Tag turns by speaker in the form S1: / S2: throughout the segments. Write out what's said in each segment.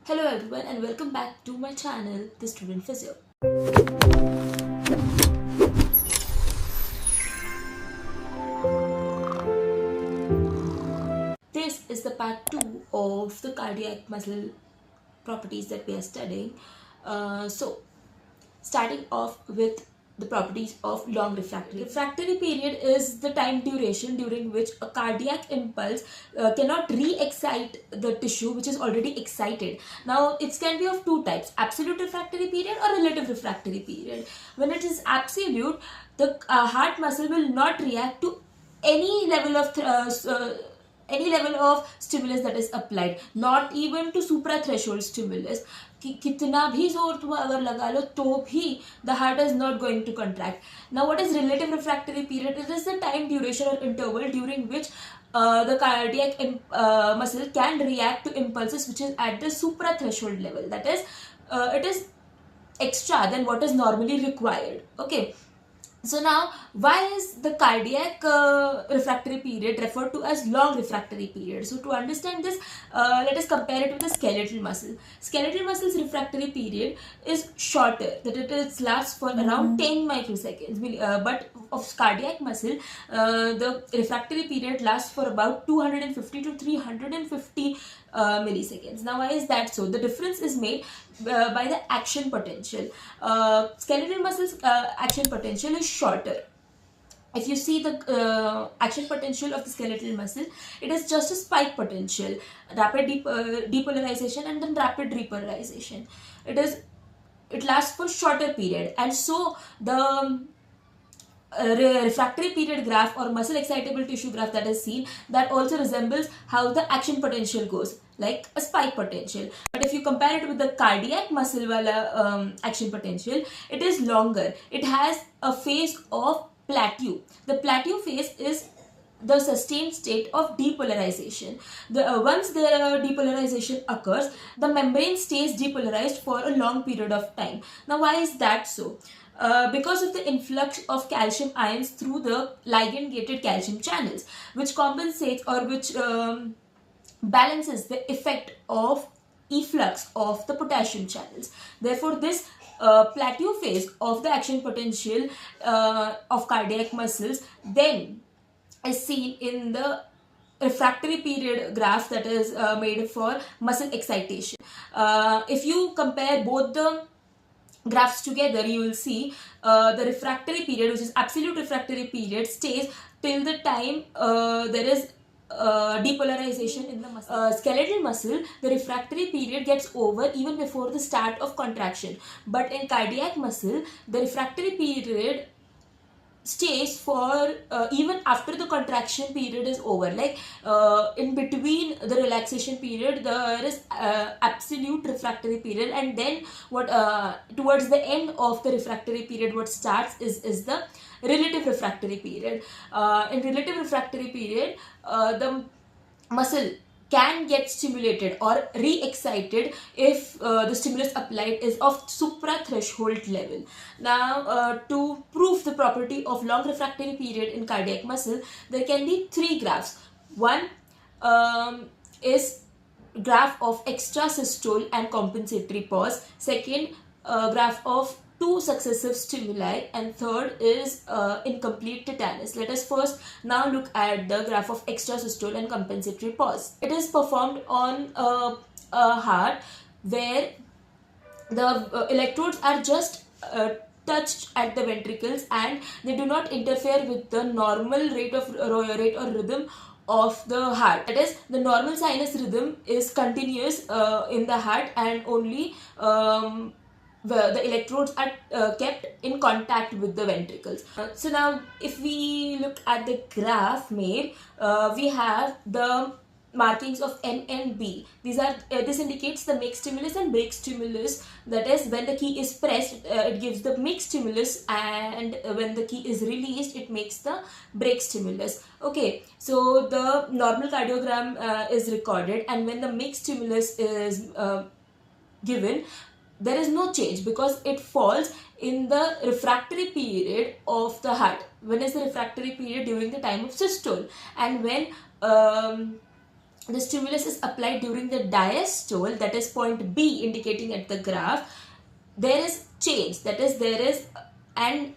S1: Hello everyone and welcome back to my channel, The Student Physio. This is the part 2 of the cardiac muscle properties that we are studying. Starting off with the properties of long refractory. Refractory period is the time duration during which a cardiac impulse cannot re-excite the tissue which is already excited. Now it can be of two types: absolute refractory period or relative refractory period. When it is absolute, the heart muscle will not react to any level of stimulus that is applied, not even to supra threshold stimulus. कितना भी जोर तुम अगर लगा लो तो भी the heart is not going to contract. Now what is relative refractory period? It is the time duration or interval during which the cardiac muscle can react to impulses which is at the supra threshold level, that is it is extra than what is normally required. Okay, so now, why is the cardiac refractory period referred to as long refractory period? So to understand this, let us compare it with the skeletal muscle. Skeletal muscle's refractory period is shorter, that it lasts for around 10 microseconds. But of cardiac muscle, the refractory period lasts for about 250 to 350 milliseconds. Now, why is that so? The difference is made by the action potential. Skeletal muscles action potential is shorter. If you see the action potential of the skeletal muscle, it is just a spike potential, rapid depolarization and then rapid repolarization. It lasts for shorter period, and so the refractory period graph or muscle excitable tissue graph that is seen, that also resembles how the action potential goes, like a spike potential. But if you compare it with the cardiac muscle wala action potential, it is longer. It has a phase of plateau. The plateau phase is the sustained state of depolarization. Once the depolarization occurs, the membrane stays depolarized for a long period of time. Now, why is that so? Because of the influx of calcium ions through the ligand-gated calcium channels, which compensates or which balances the effect of efflux of the potassium channels. Therefore, this plateau phase of the action potential of cardiac muscles then is seen in the refractory period graph that is made for muscle excitation. If you compare both the graphs together, you will see the refractory period, which is absolute refractory period, stays till the time there is depolarization in the muscle. Skeletal muscle, the refractory period gets over even before the start of contraction. But in cardiac muscle, the refractory period stays for even after the contraction period is over. Like in between the relaxation period, there is absolute refractory period, and then what towards the end of the refractory period, what starts is the relative refractory period. In relative refractory period, the muscle can get stimulated or re-excited if the stimulus applied is of supra-threshold level. Now, to prove the property of long refractory period in cardiac muscle, there can be three graphs. One is graph of extrasystole and compensatory pause. Second, graph of two successive stimuli, and third is incomplete tetanus. Let us first now look at the graph of extrasystole and compensatory pause. It is performed on a heart where the electrodes are just touched at the ventricles, and they do not interfere with the normal rate or rhythm of the heart. That is, the normal sinus rhythm is continuous in the heart, and only the electrodes are kept in contact with the ventricles. So now, if we look at the graph made, we have the markings of N and B. This indicates the make stimulus and break stimulus. That is, when the key is pressed, it gives the make stimulus, and when the key is released, it makes the break stimulus. Okay, so the normal cardiogram is recorded, and when the make stimulus is given, there is no change because it falls in the refractory period of the heart. When is the refractory period? During the time of systole. And when the stimulus is applied during the diastole, that is point B indicating at the graph, there is change, that is there is an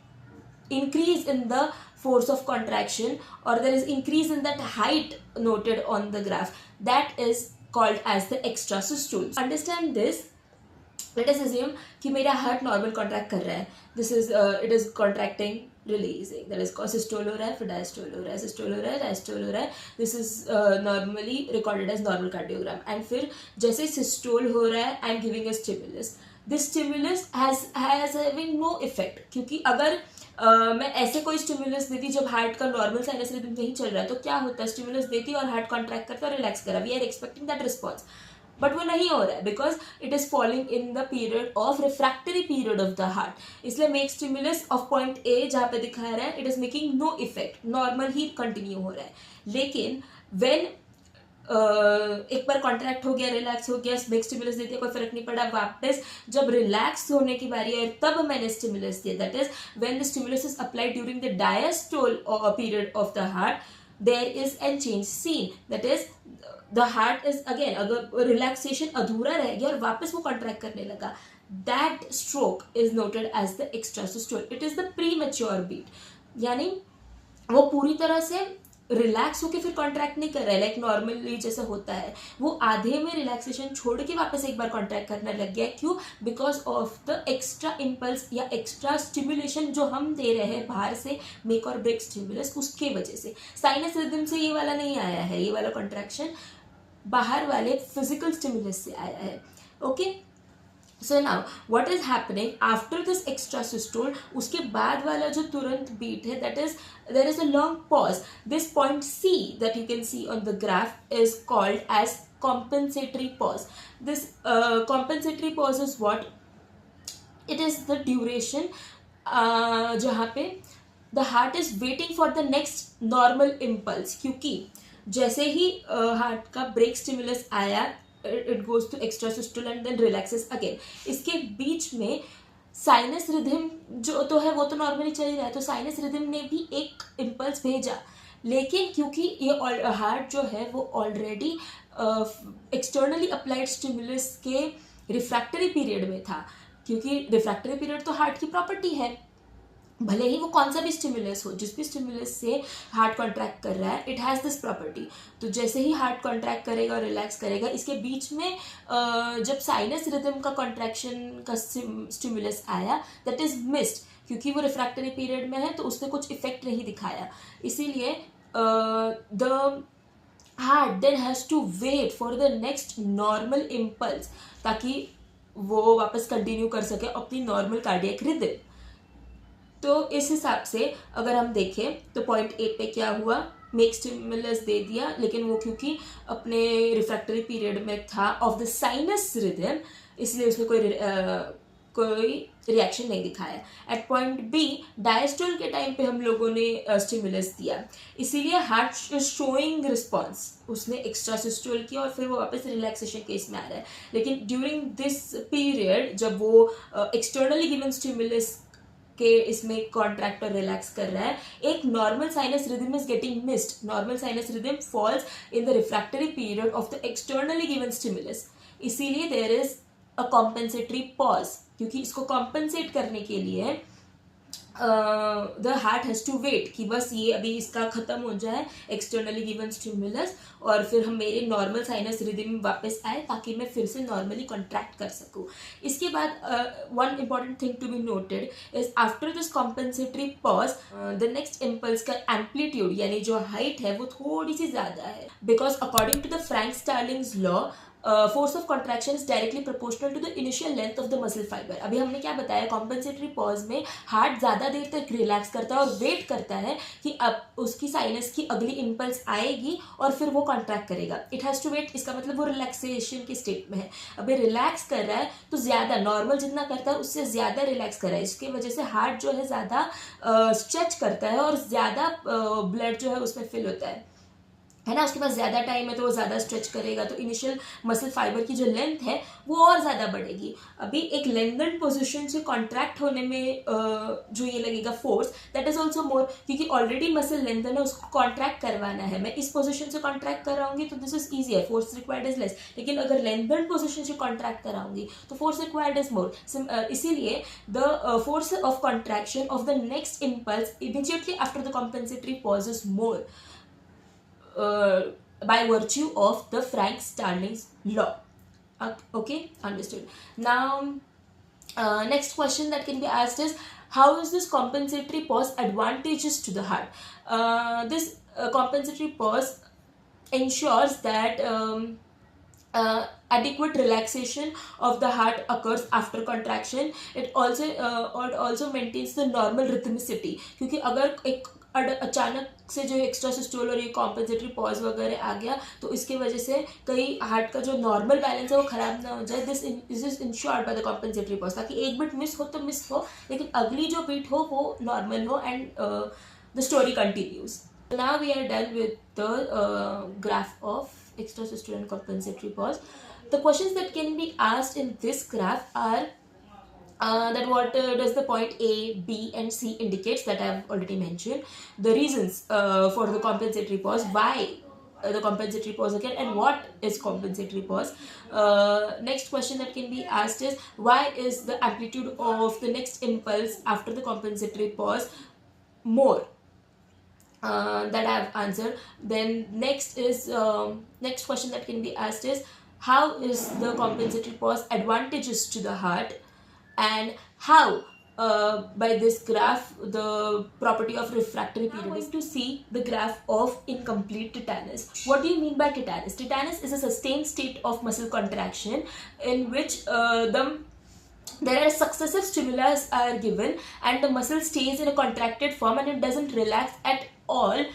S1: increase in the force of contraction, or there is increase in that height noted on the graph, that is called as the extrasystole. Understand this, let us assume कि मेरा heart normal contract कर रहा है, this is it is contracting releasing, that is systole हो रहा है, फिर diastole हो रहा है, सिस्टोल हो रहा है, डायस्टोल हो रहा है, this is normally recorded as normal cardiogram. And फिर जैसे सिस्टोल हो रहा है, I am giving a stimulus, this stimulus has having no effect, क्योंकि अगर मैं ऐसे कोई स्टिमुलस देती जब हार्ट का नॉर्मल साइनस रिदम नहीं चल रहा है, तो क्या होता है, स्टिमुलस देती और हार्ट कॉन्ट्रैक्ट करता और रिलैक्स करा, we are expecting that response, but वो नहीं हो रहा है because it is following in the period of refractory period of the heart. इसलिए make stimulus of point A जहाँ पे दिखा रहा है, it is making no effect, normal ही कंटिन्यू हो रहा है. लेकिन वेन एक बार कॉन्ट्रैक्ट हो गया, रिलैक्स हो गया, मेक स्टिमुलस देती है, कोई फर्क नहीं पड़ा, वापस जब रिलैक्स होने की बारी है तब मैंने स्टिमुलस दिया, that is when the stimulus is applied during the diastole period of the heart, there is a change seen, that is the heart is again, अगर रिलैक्सेशन अधूरा रह गया और वापस वो कॉन्ट्रैक्ट करने लगा, that stroke is noted as the extrasystole. it is the premature beat, यानी वो पूरी तरह से रिलैक्स होके फिर कॉन्ट्रैक्ट नहीं कर रहा है लाइक नॉर्मली जैसे होता है, वो आधे में रिलैक्सेशन छोड़ के वापस एक बार कॉन्ट्रैक्ट करने लग गया. क्यों? Because of the extra impulse या एक्स्ट्रा स्टिमुलेशन जो हम दे रहे हैं बाहर से, मेक और ब्रेक स्टिमुलस, उसके वजह से. साइनस रिदम से ये वाला नहीं आया है, ये वाला कॉन्ट्रैक्शन बाहर वाले फिजिकल स्टिमुलस से आया है. Okay, so now what is happening after this extrasystole, उसके बाद वाला जो तुरंत बीट है, that is there is a long pause. This point C that you can see on the graph is called as compensatory pause. This compensatory pause is what? It is the duration जहाँ पे the heart is waiting for the next normal impulse, क्योंकि जैसे ही heart का break stimulus आया, it goes to extrasystole and then relaxes again. इसके बीच में sinus rhythm जो तो है वो तो नॉर्मली चल ही रहा है, तो साइनस रिदम ने भी एक इम्पल्स भेजा, लेकिन क्योंकि ये हार्ट जो है वो ऑलरेडी एक्सटर्नली अप्लाइड स्टिमुलस के रिफ्रैक्टरी पीरियड में था, क्योंकि रिफ्रैक्टरी पीरियड तो हार्ट की प्रॉपर्टी है, भले ही वो कौन सा भी स्टिमुलस हो, जिस भी स्टिमुलस से हार्ट कॉन्ट्रैक्ट कर रहा है, इट हैज़ दिस प्रॉपर्टी. तो जैसे ही हार्ट कॉन्ट्रैक्ट करेगा और रिलैक्स करेगा, इसके बीच में जब साइनस रिदम का कॉन्ट्रैक्शन का स्टिमुलस आया, दैट इज मिस्ड, क्योंकि वो रिफ्रैक्टरी पीरियड में है तो उसने कुछ इफेक्ट नहीं दिखाया. इसीलिए the heart then has to wait for the next normal impulse, ताकि वो वापस कंटिन्यू कर सके अपनी नॉर्मल कार्डियक रिदम. तो इस हिसाब से अगर हम देखें तो पॉइंट ए पे क्या हुआ, मेक स्टिमुलस दे दिया, लेकिन वो क्योंकि अपने रिफ्रैक्टरी पीरियड में था ऑफ द साइनस रिदम, इसलिए उसने कोई रिएक्शन नहीं दिखाया. एट पॉइंट बी डायस्टोल के टाइम पे हम लोगों ने स्टिमुलस दिया, इसीलिए हार्ट शोइंग रिस्पॉन्स, उसने एक्स्ट्रासिस्टोल किया और फिर वो वापस रिलैक्सेशन केस में आ रहा है. लेकिन ड्यूरिंग दिस पीरियड जब वो एक्सटर्नली गिवन स्टिमुलस के इसमें कॉन्ट्रैक्ट और रिलैक्स कर रहा है, एक normal sinus rhythm is getting missed. Normal sinus rhythm falls in the refractory period of the externally given stimulus, इसीलिए there is a compensatory pause, क्योंकि इसको कॉम्पेंसेट करने के लिए the heart has to wait कि बस ये अभी इसका ख़त्म हो जाए एक्सटर्नली गिवन स्टिमुलस, और फिर हम मेरे नॉर्मल साइनस रिदम में वापस आए ताकि मैं फिर से नॉर्मली कॉन्ट्रैक्ट कर सकूँ. इसके बाद one important thing to be noted is after this compensatory pause the next impulse का एम्पलीट्यूड यानी जो हाइट है वो थोड़ी सी ज़्यादा है, because according to the Frank Starling's law force of contraction is directly proportional to the initial length of the muscle fibre. अभी हमने क्या बताया, कॉम्पेंसेटरी पॉज में हार्ट ज़्यादा देर तक रिलैक्स करता है और वेट करता है कि अब उसकी साइनस की अगली इम्पल्स आएगी और फिर वो कॉन्ट्रैक्ट करेगा. इट हैज़ टू वेट, इसका मतलब वो रिलैक्सेशन के स्टेट में है. अभी रिलैक्स कर रहा है तो ज़्यादा नॉर्मल जितना करता है उससे ज़्यादा रिलैक्स कर रहा है, इसकी वजह से हार्ट जो है ज़्यादा स्ट्रेच करता है और ज़्यादा ब्लड जो है उसमें फिल होता है. है ना, उसके पास ज़्यादा टाइम है तो वो ज़्यादा स्ट्रेच करेगा, तो इनिशियल मसल फाइबर की जो लेंथ है वो और ज़्यादा बढ़ेगी। अभी एक लेंथन पोजीशन से कॉन्ट्रैक्ट होने में जो ये लगेगा force, that is also more, क्योंकि ऑलरेडी मसल लेंथन है, उसको कॉन्ट्रैक्ट करवाना है। मैं इस पोजीशन से कॉन्ट्रैक्ट कराऊंगी तो this is easier, force required is less, लेकिन अगर लेंथन पोजीशन से कॉन्ट्रैक्ट कराऊंगी तो फोर्स रिक्वायर्ड इज मोर। इसीलिए the force of contraction of the next impulse immediately after the compensatory pause is more by virtue of the Frank-Starling's law. Okay, understood. Now, next question that can be asked is, how is this compensatory pause advantageous to the heart? This compensatory pause ensures that adequate relaxation of the heart occurs after contraction. It also maintains the normal rhythmicity, क्योंकि अगर एक अचानक से जो extra systole और ये compensatory pause वगैरह आ गया तो इसकी वजह से कई हार्ट का जो नॉर्मल बैलेंस है वो खराब ना हो जाए। This is insured by the compensatory pause, ताकि एक बीट मिस हो तो मिस हो, लेकिन अगली जो बीट हो वो नॉर्मल हो and the story continues. Now we are done with the graph of extrasystole and compensatory pause. The questions that can be asked in this graph are that what does the point A, B and C indicates, that I have already mentioned. The reasons for the compensatory pause, why the compensatory pause again, and what is compensatory pause. Next question that can be asked is, why is the amplitude of the next impulse after the compensatory pause more? That I have answered. Then next is next question that can be asked is, how is the compensatory pause advantageous to the heart? And how by this graph the property of refractory period. We're going to see the graph of incomplete tetanus. What do you mean by tetanus? Tetanus is a sustained state of muscle contraction in which there are successive stimulus are given and the muscle stays in a contracted form and it doesn't relax at all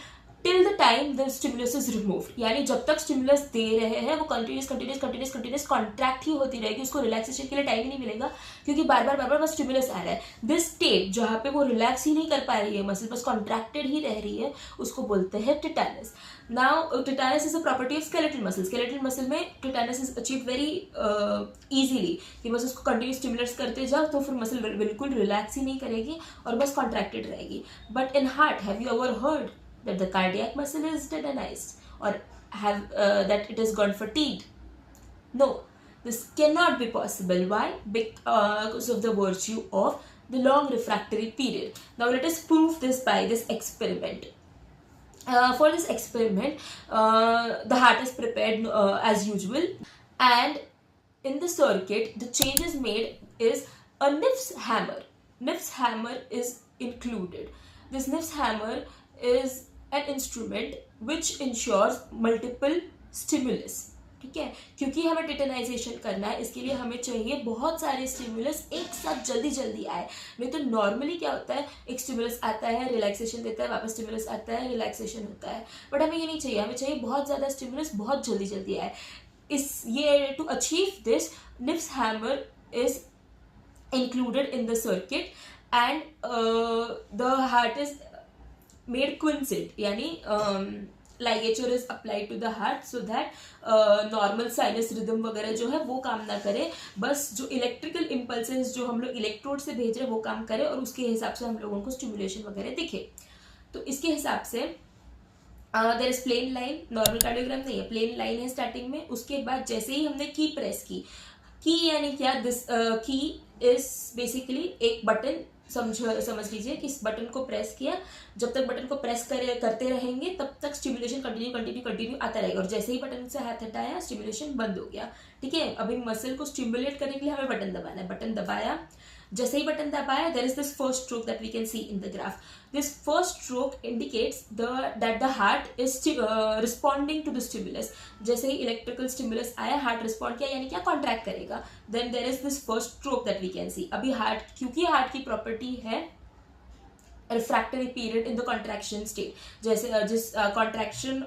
S1: till the time the stimulus is removed. यानी जब तक stimulus दे रहे हैं वो continuous contract ही होती रहेगी, उसको relaxation के लिए टाइम ही नहीं मिलेगा, क्योंकि बार बार बस स्टिमुलस आ रहा है। दिस स्टेट जहाँ पे वो रिलैक्स ही नहीं कर पा रही है, मसल बस कॉन्ट्रैक्टेड ही रह रही है, उसको बोलते हैं tetanus. Now tetanus is a property of skeletal muscle. Skeletal muscle में tetanus is achieve very easily, कि बस उसको कंटिन्यूस स्टिमुलेट्स करते जाओ तो फिर मसल बिल्कुल रिलैक्स ही नहीं करेगी और बस कॉन्ट्रैक्टेड रहेगी। But in heart, have you ever heard that the cardiac muscle is tetanized or have that it has gone fatigued? No, this cannot be possible. Why? Because of the virtue of the long refractory period. Now let us prove this by this experiment. For this experiment, the heart is prepared as usual, and in the circuit the changes made is a Kniff's hammer. Kniff's hammer is included. This Kniff's hammer is an instrument which ensures multiple stimulus. ठीक है, क्योंकि हमें टिटेनाइजेशन करना है, इसके लिए हमें चाहिए बहुत सारे स्टिमुलस एक साथ जल्दी आए। नहीं तो नॉर्मली क्या होता है, एक स्टिमुलस आता है, रिलैक्सेशन देता है, वापस स्टिमुलस आता है, रिलैक्सेशन होता है। बट हमें ये नहीं चाहिए, हमें चाहिए बहुत ज़्यादा स्टिमुलस बहुत जल्दी आए। To achieve this, Kniff's hammer is included in the circuit and the heart is made quiescent, यानी ligature is applied to the heart so that normal sinus rhythm वगैरह जो है वो काम ना करे, बस जो इलेक्ट्रिकल इम्पल्सेस जो हम लोग इलेक्ट्रोड से भेज रहे हैं वो काम करे और उसके हिसाब से हम लोगों को स्टिमुलेशन वगैरह दिखे। तो इसके हिसाब से there is plain line, normal cardiogram नहीं है, प्लेन लाइन है स्टार्टिंग में। उसके बाद जैसे ही हमने की प्रेस की यानी क्या, दिस की इज बेसिकली एक बटन, समझ लीजिए कि इस बटन को प्रेस किया, जब तक बटन को प्रेस करते रहेंगे तब तक स्टिमुलेशन कंटिन्यू आता रहेगा, और जैसे ही बटन से हाथ हटाया स्टिमुलेशन बंद हो गया। ठीक है, अभी मसल को स्टिमुलेट करने के लिए हमें बटन दबाना है, बटन दबाया, जैसे ही बटन दबाया there is this first stroke that we can see in the graph. This first stroke indicates that the heart is responding to the stimulus. जैसे ही इलेक्ट्रिकल स्टिमुलस आया हार्ट रिस्पॉन्ड किया यानी क्या कॉन्ट्रैक्ट करेगा. Then there is this first stroke that we can see. अभी heart, क्योंकि heart की प्रॉपर्टी है refractory period in the contraction state, जैसे जिस कॉन्ट्रैक्शन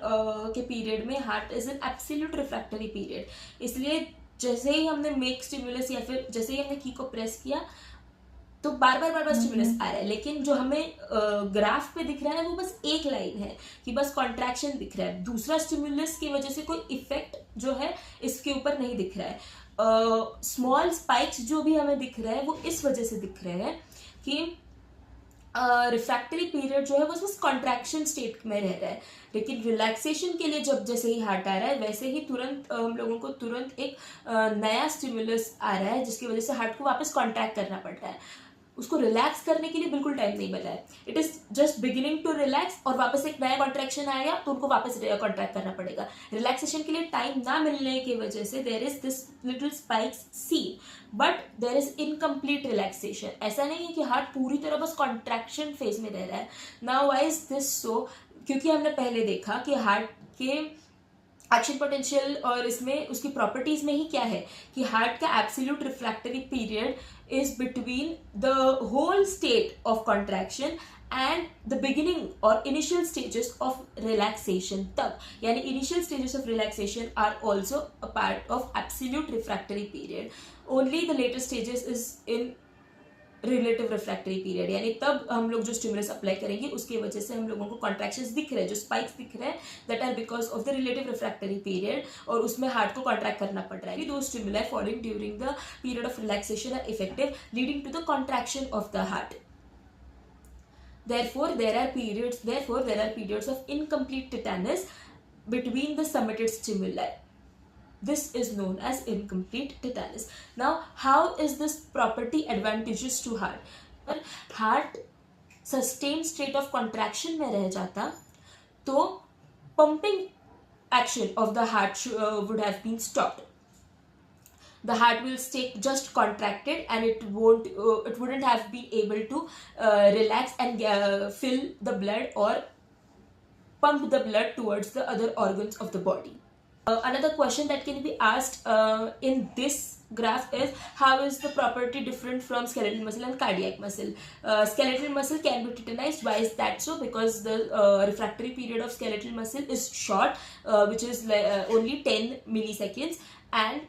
S1: के पीरियड में heart is an absolute refractory period. इसलिए जैसे ही हमने मेक स्टिमुलस या फिर जैसे ही हमने की को प्रेस किया तो बार बार स्टिमुलस आ रहा है, लेकिन जो हमें ग्राफ पे दिख रहा है ना वो बस एक लाइन है कि बस कॉन्ट्रैक्शन दिख रहा है, दूसरा स्टिमुलस की वजह से कोई इफेक्ट जो है इसके ऊपर नहीं दिख रहा है। स्मॉल स्पाइक्स जो भी हमें दिख रहे हैं वो इस वजह से दिख रहे हैं कि रिफ्रैक्टरी पीरियड जो है वो बस कॉन्ट्रैक्शन स्टेट में रह रहा है, लेकिन रिलैक्सेशन के लिए जब जैसे ही हार्ट आ रहा है वैसे ही तुरंत हम लोगों को तुरंत एक नया स्टिमुलस आ रहा है जिसकी वजह से हार्ट को वापस कॉन्ट्रैक्ट करना पड़ रहा है। उसको रिलैक्स करने के लिए बिल्कुल टाइम नहीं मिला है, it is just beginning to relax, और वापस एक नया कॉन्ट्रैक्शन आएगा तो उनको वापस कॉन्ट्रैक्ट करना पड़ेगा। रिलैक्सेशन के लिए टाइम ना मिलने की वजह से there is this little spikes seen, but there is incomplete relaxation. ऐसा नहीं है कि हार्ट पूरी तरह बस कॉन्ट्रैक्शन फेज में रह रहा है। Now why is this so? क्योंकि हमने पहले देखा कि हार्ट के एक्शन पोटेंशियल और इसमें उसकी प्रॉपर्टीज में ही क्या है कि हार्ट का absolute refractory period is between the whole state of contraction and the beginning or initial stages of relaxation तक, यानी initial stages of relaxation are also a part of absolute refractory period. Only the later stages is in relative refractory period, यानी तब हम लोग जो stimulus apply करेंगे उसकी वजह से हम लोगों को कॉन्ट्रैक्शंस दिख रहे हैं, जो स्पाइक्स दिख रहे हैं, that are because of the relative refractory period, और उसमें हार्ट को कॉन्ट्रैक्ट करना पड़ रहा है। दो stimuli following during the period of relaxation are effective leading to the contraction of the heart. Therefore, there are periods of incomplete tetanus between the submitted stimuli. This is known as incomplete tetanus. Now, how is this property advantageous to heart? Heart sustained state of contraction में रह जाता तो pumping action of the heart would have been stopped. The heart will stay just contracted and it wouldn't have been able to relax and fill the blood or pump the blood towards the other organs of the body. Another question that can be asked in this graph is how is the property different from skeletal muscle and cardiac muscle? Skeletal muscle can be tetanized. Why is that so? Because the refractory period of skeletal muscle is short, which is only 10 milliseconds, and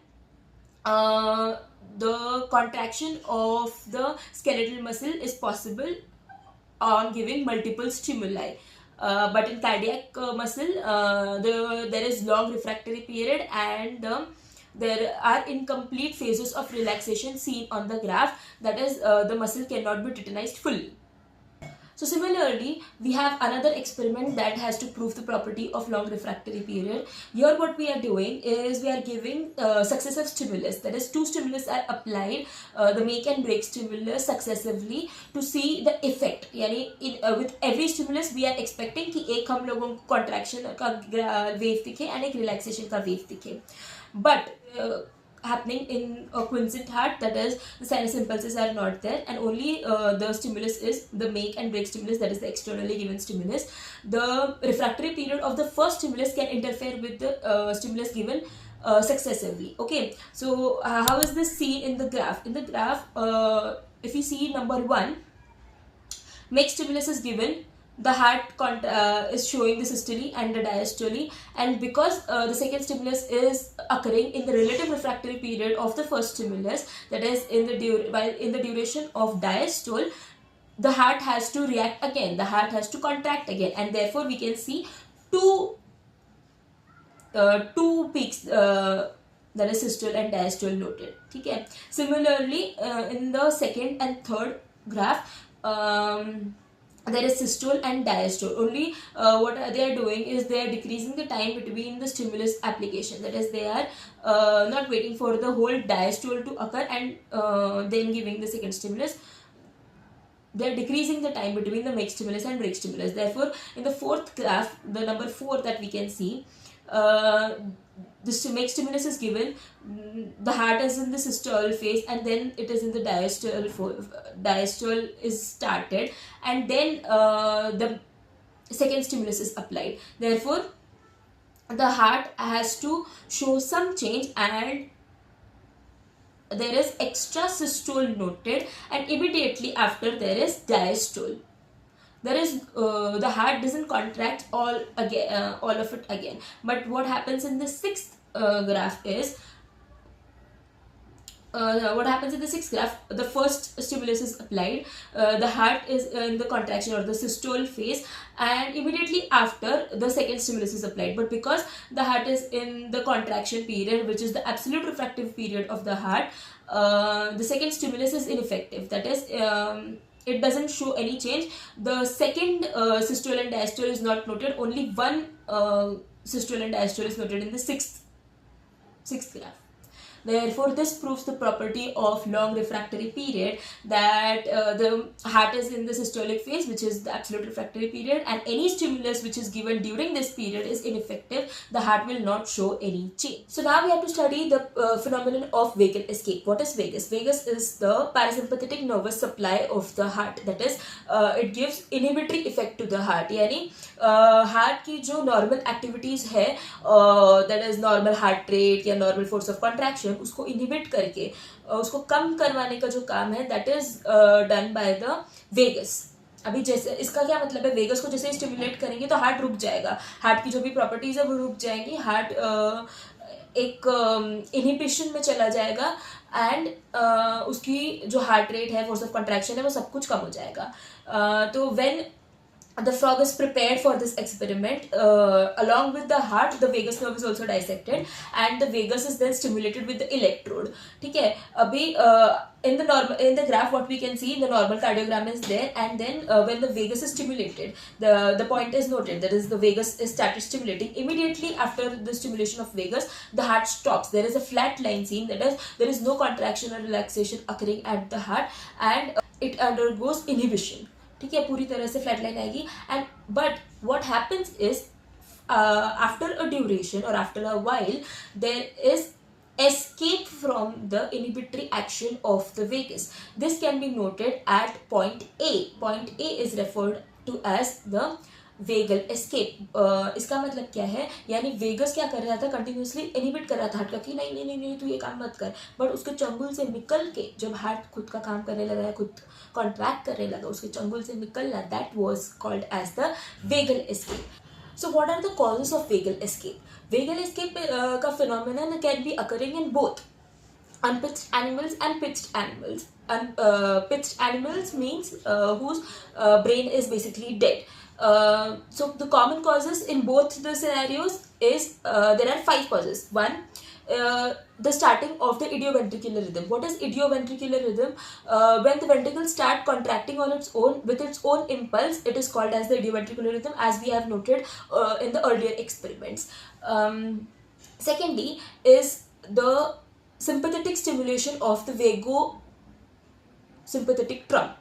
S1: the contraction of the skeletal muscle is possible on giving multiple stimuli. But in cardiac muscle, there is long refractory period and there are incomplete phases of relaxation seen on the graph. That is, the muscle cannot be tetanized fully. So similarly, we have another experiment that has to prove the property of long refractory period. Here what we are doing is we are giving successive stimulus. That is, two stimulus are applied, the make and break stimulus successively to see the effect. यानी with every stimulus we are expecting कि एक हम लोगों को contraction का wave दिखे and एक relaxation का wave दिखे. But happening in a quiescent heart, that is, the sinus impulses are not there and only the stimulus is the make and break stimulus, that is the externally given stimulus. The refractory period of the first stimulus can interfere with the stimulus given successively. Okay, so how is this seen in the graph? In the graph, if you see number 1, make stimulus is given, the heart is showing the systole and the diastole, and because the second stimulus is occurring in the relative refractory period of the first stimulus, that is in the duration of diastole, the heart has to react again, the heart has to contract again, and therefore we can see two peaks, that is systole and diastole noted. Okay. Similarly, in the second and third graph, there is systole and diastole. Only what they are doing is they are decreasing the time between the stimulus application. That is, they are not waiting for the whole diastole to occur and then giving the second stimulus. They are decreasing the time between the make stimulus and break stimulus. Therefore, in the fourth graph, the number 4 that we can see, the make stimulus is given, the heart is in the systole phase, and then it is in the diastole is started, and then the second stimulus is applied. Therefore, the heart has to show some change and there is extra systole noted, and immediately after there is diastole. There is the heart doesn't contract all of it again. But what happens in the sixth graph is what happens in the sixth graph, the first stimulus is applied, the heart is in the contraction or the systole phase, and immediately after the second stimulus is applied. But because the heart is in the contraction period, which is the absolute refractive period of the heart, the second stimulus is ineffective. That is, it doesn't show any change. The second systole and diastole is not noted. Only one systole and diastole is noted in the sixth graph. Therefore, this proves the property of long refractory period, that the heart is in the systolic phase, which is the absolute refractory period, and any stimulus which is given during this period is ineffective. The heart will not show any change. So now we have to study the phenomenon of vagal escape. What is vagus? Vagus is the parasympathetic nervous supply of the heart. That is, it gives inhibitory effect to the heart. यानी heart की जो normal activities है, that is normal heart rate या normal force of contraction, उसको inhibit करके उसको कम करवाने का जो काम है, that is done by the vagus. अभी जैसे इसका क्या मतलब है, वेगस को जैसे स्टिमुलेट करेंगे तो हार्ट रुक जाएगा, हार्ट की जो भी प्रॉपर्टीज है वो रुक जाएंगी, हार्ट एक इनहिबिशन में चला जाएगा, एंड उसकी जो हार्ट रेट है, फोर्स ऑफ कंट्रैक्शन है, वो सब कुछ कम हो जाएगा. तो when the frog is prepared for this experiment, along with the heart the vagus nerve is also dissected and the vagus is then stimulated with the electrode. ठीक है, अभी in the graph what we can see, the normal cardiogram is there, and then when the vagus is stimulated, the point is noted, that is the vagus is started stimulating. Immediately after the stimulation of vagus, the heart stops. There is a flat line seen, that is there is no contraction or relaxation occurring at the heart, and it undergoes inhibition. ठीक है, पूरी तरह से flat line आएगी. And but what happens is after a duration और after a while there is escape from the inhibitory action of the vagus. This can be noted at point A. Point A is referred to as the vagal escape. इसका मतलब क्या है, यानी vagus क्या कर रहा था, कंटिन्यूसली इनहिबिट कर रहा था हार्ट का कि नहीं नहीं नहीं नहीं तू ये काम मत कर, बट उसके चंगुल से निकल के जब हार्ट खुद का काम करने लगा, खुद कॉन्ट्रैक्ट करने लगा, उसके चंगुल से निकलना, that was called as the vagal escape. So what are the causes of vagal escape? Vagal escape का phenomenon can be occurring in both unpitched animals and pitched animals. Pitched animals means whose brain is basically dead. So the common causes in both the scenarios is there are 5 causes. One, the starting of the idioventricular rhythm. What is idioventricular rhythm? When the ventricles start contracting on its own with its own impulse, it is called as the idioventricular rhythm, as we have noted in the earlier experiments. Secondly is the sympathetic stimulation of the vagosympathetic trunk.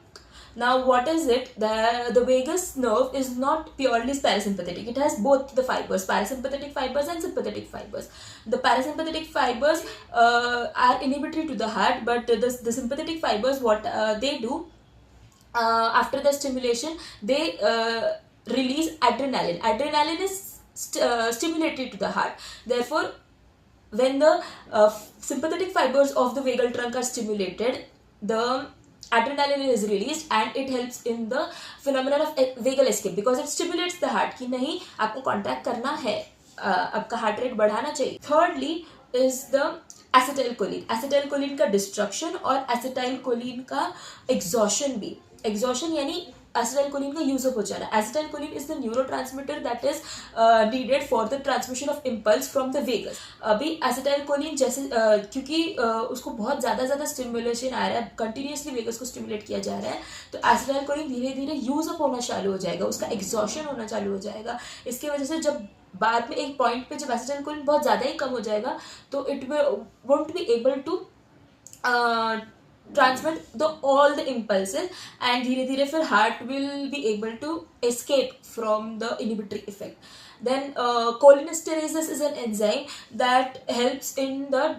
S1: Now what is it? The vagus nerve is not purely parasympathetic. It has both the fibers, parasympathetic fibers and sympathetic fibers. The parasympathetic fibers are inhibitory to the heart, but the sympathetic fibers, what they do after the stimulation, they release adrenaline. Adrenaline is stimulated to the heart. Therefore, when the sympathetic fibers of the vagal trunk are stimulated, the adrenaline is released and it helps in the phenomenon of vagal escape, because it stimulates the heart कि नहीं आपको contract करना है, आपका heart rate बढ़ाना चाहिए. Thirdly is the acetylcholine. acetylcholine का destruction और acetylcholine का exhaustion भी. exhaustion यानी acetylcholine का यूज अप हो जाना. acetylcholine is the neurotransmitter that is needed for the transmission of impulse from the vagus. अभी acetylcholine जैसे क्योंकि उसको बहुत ज़्यादा स्टिमुलेशन आ रहा है, कंटिन्यूसली वेगस को स्टिमुलेट किया जा रहा है, तो acetylcholine धीरे धीरे यूज अप होना चालू हो जाएगा, उसका एग्जॉशन होना चालू हो जाएगा. इसकी वजह से जब बाद में एक पॉइंट पे जब acetylcholine बहुत ज़्यादा ही कम हो जाएगा, तो it won't be able to transmit all the impulses, and धीरे धीरे फिर heart will be able to escape from the inhibitory effect. Then cholinesterase is an enzyme that helps in the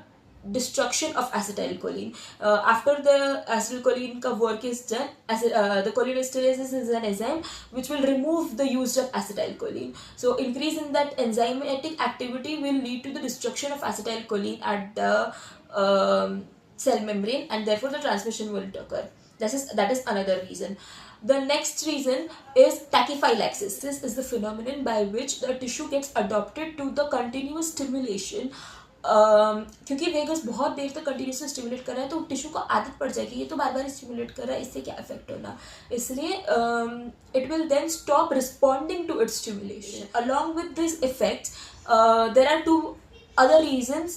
S1: destruction of acetylcholine. After the acetylcholine ka work is done, the cholinesterase is an enzyme which will remove the used up acetylcholine. So increase in that enzymatic activity will lead to the destruction of acetylcholine at the cell membrane, and therefore the transmission will occur. That is another reason. The next reason is tachyphylaxis. This is the phenomenon by which the tissue gets adapted to the continuous stimulation क्योंकि vagus बहुत देर तक continuously stimulate कर रहा है तो tissue को आदत पड़ जाएगी, ये तो बार बार स्टिमुलेट कर रहा है, इससे क्या इफेक्ट होना, इसलिए it will then stop responding to its stimulation. Along with this effects there are two other reasons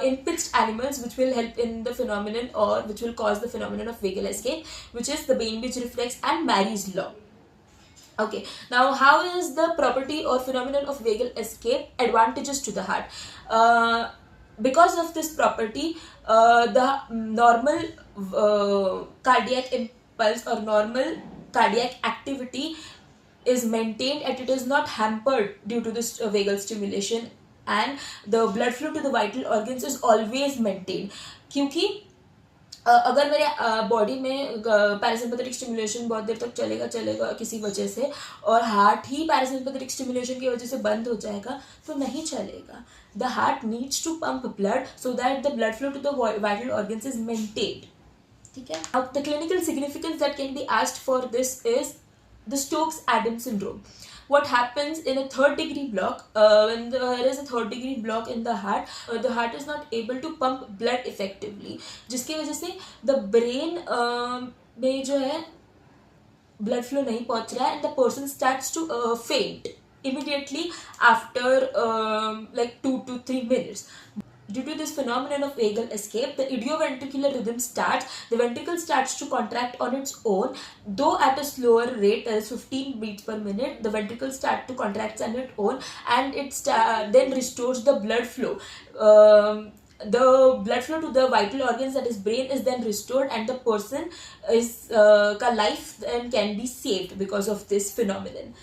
S1: in pitched animals which will help in the phenomenon or which will cause the phenomenon of vagal escape, which is the Bainbridge reflex and Mary's law. Okay, now how is the property or phenomenon of vagal escape advantageous to the heart? Because of this property, the normal cardiac impulse or normal cardiac activity is maintained and it is not hampered due to this vagal stimulation, and the blood flow to the vital organs is always maintained. क्योंकि अगर मेरे body में parasympathetic stimulation बहुत देर तक चलेगा किसी वजह से और हार्ट ही पैरासिम्पैथेटिक स्टिमुलेशन की वजह से बंद हो जाएगा तो नहीं चलेगा. The heart needs to pump blood so that the blood flow to the vital organs is maintained. ठीक है. Now the clinical significance that can be asked for this is the Stokes-Adams syndrome. What happens in a third degree block, when there is a third degree block in the heart is not able to pump blood effectively, जिसकी वजह से the brain में जो है blood flow नहीं पहुंच रहा है and the person starts to faint immediately after like 2 to 3 minutes. Due to this phenomenon of vagal escape, the idioventricular rhythm starts. The ventricle starts to contract on its own, though at a slower rate, that is 15 beats per minute. The ventricle starts to contract on its own, and it then restores the blood flow. The blood flow to the vital organs, that is brain, is then restored, and the person is life then can be saved because of this phenomenon.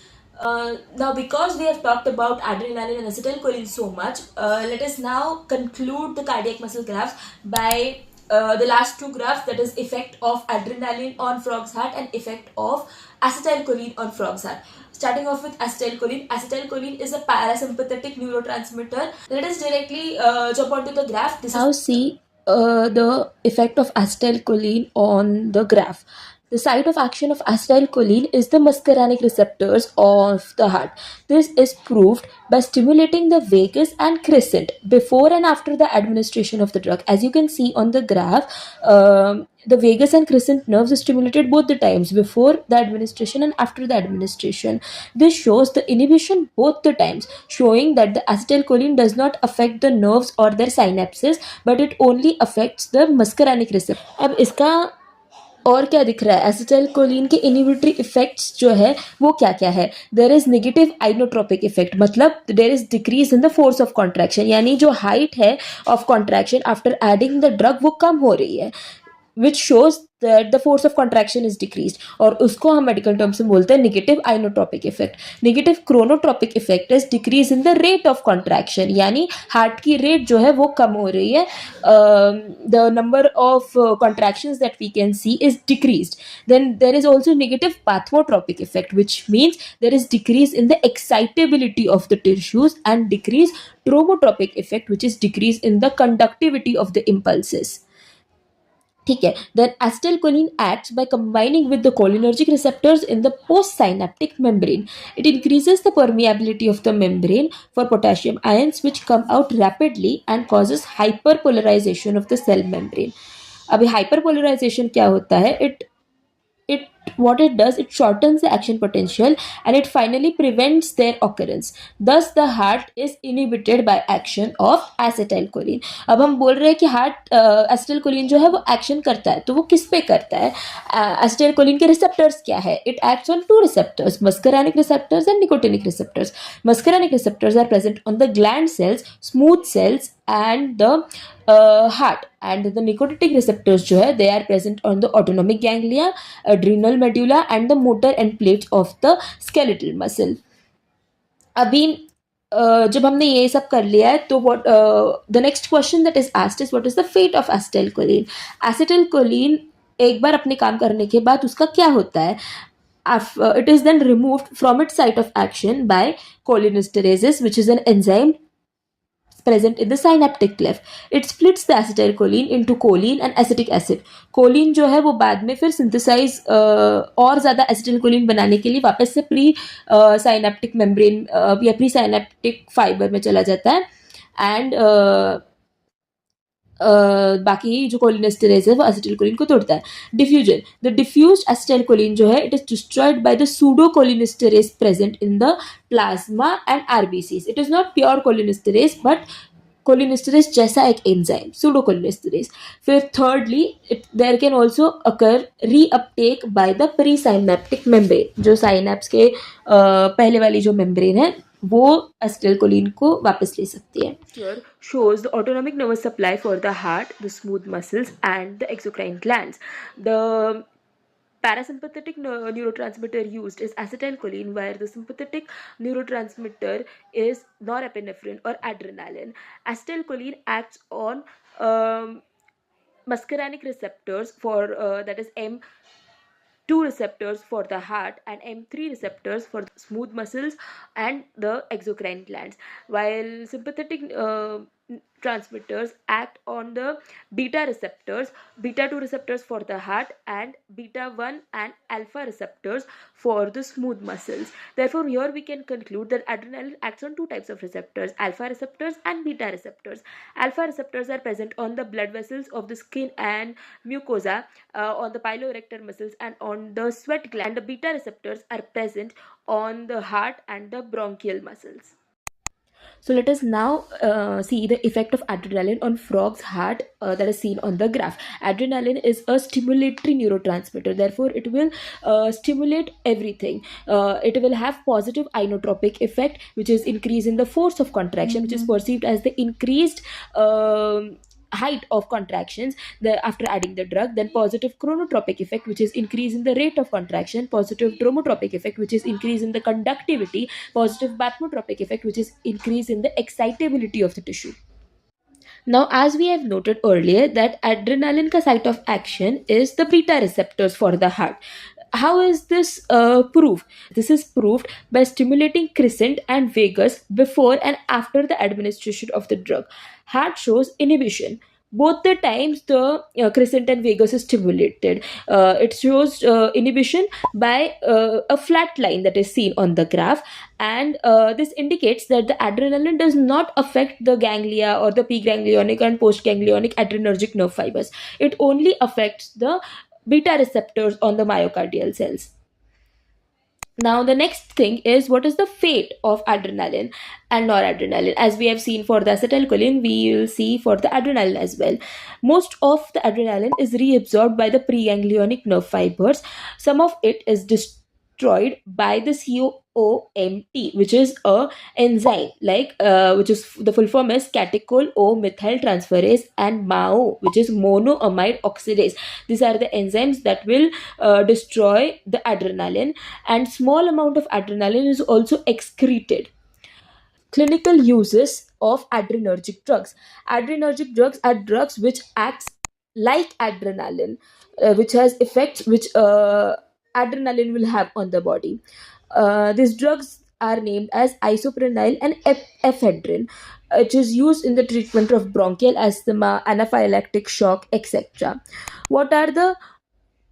S1: Now, because we have talked about adrenaline and acetylcholine so much, let us now conclude the cardiac muscle graphs by the last two graphs, that is effect of adrenaline on frog's heart and effect of acetylcholine on frog's heart. Starting off with acetylcholine. Acetylcholine is a parasympathetic neurotransmitter. Let us directly jump onto the graph. This now see the effect of acetylcholine on the graph. The site of action of acetylcholine is the muscarinic receptors of the heart. This is proved by stimulating the vagus and crescent before and after the administration of the drug. As you can see on the graph, the vagus and crescent nerves are stimulated both the times, before the administration and after the administration. This shows the inhibition both the times, showing that the acetylcholine does not affect the nerves or their synapses, but it only affects the muscarinic receptor. अब इसका और क्या दिख रहा है, acetylcholine के inhibitory effects जो है वो क्या क्या है. There is negative inotropic effect, मतलब there is decrease in the force of contraction, यानी जो हाइट है of contraction after adding the drug वो कम हो रही है, which shows that the force of contraction is decreased, और उसको हम मेडिकल टर्म्स में बोलते हैं negative inotropic effect. Negative chronotropic effect is decrease in the rate of contraction, यानी हार्ट की रेट जो है वो कम हो रही है, the number of contractions that we can see is decreased. Then there is also negative bathmotropic effect, which means there is decrease in the excitability of the tissues, and decrease dromotropic effect, which is decrease in the conductivity of the impulses. ठीक है. Then acetylcholine acts by combining with the cholinergic receptors in the postsynaptic membrane. It increases the permeability of the membrane for potassium ions, which come out rapidly and causes hyperpolarization of the cell membrane. अभी hyperpolarization क्या होता है? What it does, it shortens the action potential and it finally prevents their occurrence. Thus the heart is inhibited by action of acetylcholine. अब हम बोल रहे हैं कि हार्ट acetylcholine जो है वो एक्शन करता है, तो वो किस पे करता है? acetylcholine के रिसेप्टर्स क्या है? It acts on two receptors, muscarinic receptors and nicotinic receptors. Muscarinic receptors are present on the gland cells, smooth cells and the heart, and the nicotinic receptors जो है they are present on the autonomic ganglia, adrenal medulla and the motor end plates of the skeletal muscle. अभी जब हमने ये सब कर लिया है तो what the next question that is asked is what is the fate of acetylcholine. Acetylcholine एक बार अपने काम करने के बाद उसका क्या होता है? It is then removed from its site of action by cholinesterases, which is an enzyme present in the synaptic cleft. It splits the acetylcholine into choline and acetic acid. choline जो है वो बाद में फिर synthesize और ज़्यादा acetylcholine बनाने के लिए वापस से प्री साइनेप्टिक मेम्ब्रेन या प्री साइनेप्टिक फाइबर में चला जाता है, and बाकी जो कोलिनेस्टेरेज है वो एसिटिलकोलिन को तोड़ता है. डिफ्यूजन, द डिफ्यूज्ड एसिटाइलकोलिन जो है, it is destroyed by the pseudo cholinesterase present in the plasma and RBCs. It is not pure cholinesterase but cholinesterase जैसा एक एंजाइम, सूडो कोलिनेस्टेरेज. फिर thirdly, there can also occur reuptake by the presynaptic membrane. जो synapse के पहले वाली जो membrane है वो एसिटाइलकोलिन को वापस ले सकती है. Here shows the autonomic nervous supply for the heart, the smooth muscles and the exocrine glands. The parasympathetic neurotransmitter used is acetylcholine, where the sympathetic neurotransmitter is norepinephrine or adrenaline. Acetylcholine acts on muscarinic receptors for that is M2 receptors for the heart and M3 receptors for the smooth muscles and the exocrine glands, while sympathetic transmitters act on the beta receptors, beta 2 receptors for the heart and beta 1 and alpha receptors for the smooth muscles. Therefore, here we can conclude that adrenaline acts on two types of receptors, alpha receptors and beta receptors. Alpha receptors are present on the blood vessels of the skin and mucosa, on the piloerector muscles and on the sweat gland. The beta receptors are present on the heart and the bronchial muscles. So let us now see the effect of adrenaline on frog's heart that is seen on the graph. Adrenaline is a stimulatory neurotransmitter. Therefore, it will stimulate everything. It will have positive inotropic effect, which is increase in the force of contraction, which is perceived as the increased height of contractions after adding the drug. Then positive chronotropic effect, which is increase in the rate of contraction. Positive dromotropic effect, which is increase in the conductivity. Positive bathmotropic effect, which is increase in the excitability of the tissue. Now, as we have noted earlier, that adrenaline ka site of action is the beta receptors for the heart. How is this proved? This is proved by stimulating crescent and vagus before and after the administration of the drug. Heart shows inhibition. Both the times the crescent and vagus is stimulated. It shows inhibition by a flat line that is seen on the graph, and this indicates that the adrenaline does not affect the ganglia or the preganglionic and postganglionic adrenergic nerve fibers. It only affects the beta receptors on the myocardial cells. Now, the next thing is, what is the fate of adrenaline and noradrenaline? As we have seen for the acetylcholine, we will see for the adrenaline as well. Most of the adrenaline is reabsorbed by the preganglionic nerve fibers. Some of it is destroyed by the COMT, which is a enzyme, which is the full form is catechol O methyl transferase, and MAO, which is monoamide oxidase. These are the enzymes that will destroy the adrenaline, and small amount of adrenaline is also excreted. Clinical uses of adrenergic drugs. Adrenergic drugs are drugs which acts like adrenaline, which has effects which adrenaline will have on the body. These drugs are named as isoprenyl and ephedrine, which is used in the treatment of bronchial asthma, anaphylactic shock, etc. What are the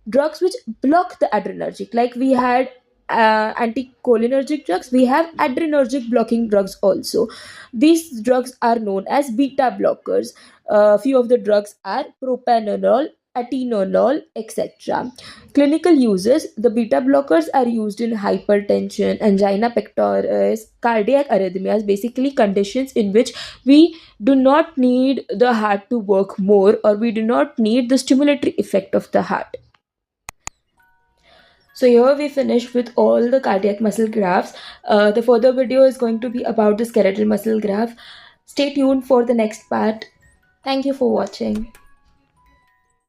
S1: drugs which block the adrenergic? Like we had anticholinergic drugs, we have adrenergic blocking drugs also. These drugs are known as beta blockers. Few of the drugs are propranolol, atenolol, etc. Clinical uses: the beta blockers are used in hypertension, angina pectoris, cardiac arrhythmias, basically conditions in which we do not need the heart to work more, or we do not need the stimulatory effect of the heart. So here we finished with all the cardiac muscle graphs. The further video is going to be about the skeletal muscle graph. Stay tuned for the next part. Thank you for watching.